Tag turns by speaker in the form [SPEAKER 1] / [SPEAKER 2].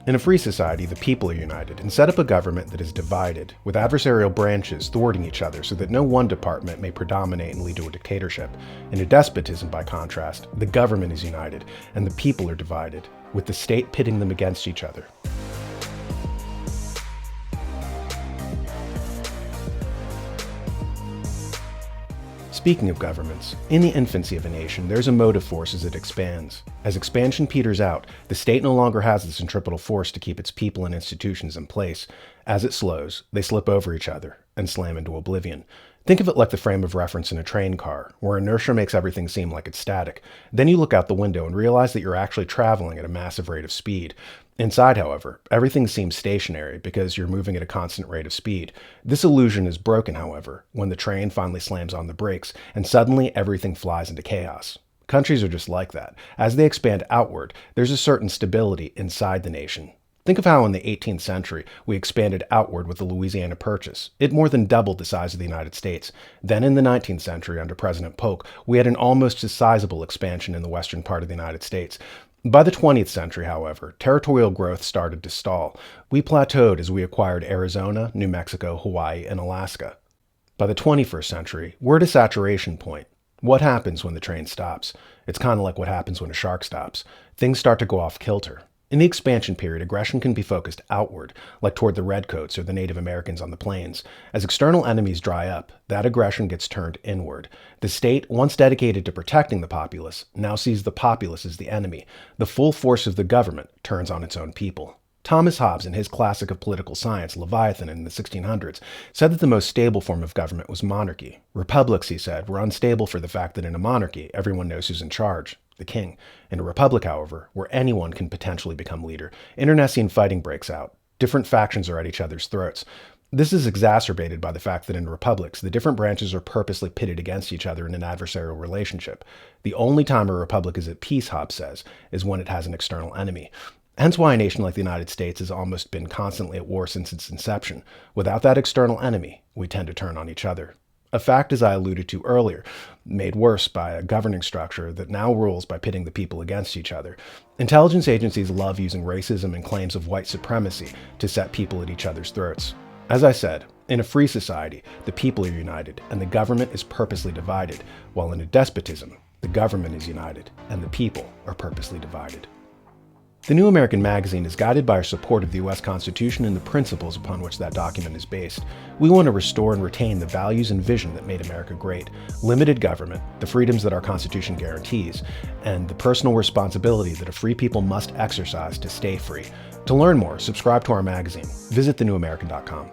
[SPEAKER 1] In a free society, the people are united and set up a government that is divided, with adversarial branches thwarting each other so that no one department may predominate and lead to a dictatorship. In a despotism, by contrast, the government is united and the people are divided, with the state pitting them against each other. Speaking of governments, in the infancy of a nation, there's a motive force as it expands. As expansion peters out, the state no longer has the centripetal force to keep its people and institutions in place. As it slows, they slip over each other and slam into oblivion. Think of it like the frame of reference in a train car, where inertia makes everything seem like it's static. Then you look out the window and realize that you're actually traveling at a massive rate of speed. Inside, however, everything seems stationary because you're moving at a constant rate of speed. This illusion is broken, however, when the train finally slams on the brakes, and suddenly everything flies into chaos. Countries are just like that. As they expand outward, there's a certain stability inside the nation. Think of how in the 18th century we expanded outward with the Louisiana Purchase. It more than doubled the size of the United States. Then in the 19th century under President Polk, we had an almost as sizable expansion in the western part of the United States. By the 20th century, however, territorial growth started to stall. We plateaued as we acquired Arizona, New Mexico, Hawaii, and Alaska. By the 21st century, we're at a saturation point. What happens when the train stops? It's kind of like what happens when a shark stops. Things start to go off kilter. In the expansion period, aggression can be focused outward, like toward the Redcoats or the Native Americans on the plains. As external enemies dry up, that aggression gets turned inward. The state, once dedicated to protecting the populace, now sees the populace as the enemy. The full force of the government turns on its own people. Thomas Hobbes, in his classic of political science, Leviathan, in the 1600s, said that the most stable form of government was monarchy. Republics, he said, were unstable for the fact that in a monarchy, everyone knows who's in charge. The king. In a republic, however, where anyone can potentially become leader, internecine fighting breaks out. Different factions are at each other's throats. This is exacerbated by the fact that in republics, the different branches are purposely pitted against each other in an adversarial relationship. The only time a republic is at peace, Hobbes says, is when it has an external enemy. Hence why a nation like the United States has almost been constantly at war since its inception. Without that external enemy, we tend to turn on each other. A fact, as I alluded to earlier, made worse by a governing structure that now rules by pitting the people against each other. Intelligence agencies love using racism and claims of white supremacy to set people at each other's throats. As I said, in a free society, the people are united and the government is purposely divided, while in a despotism, the government is united and the people are purposely divided. The New American Magazine is guided by our support of the U.S. Constitution and the principles upon which that document is based. We want to restore and retain the values and vision that made America great: limited government, the freedoms that our Constitution guarantees, and the personal responsibility that a free people must exercise to stay free. To learn more, subscribe to our magazine. Visit thenewamerican.com.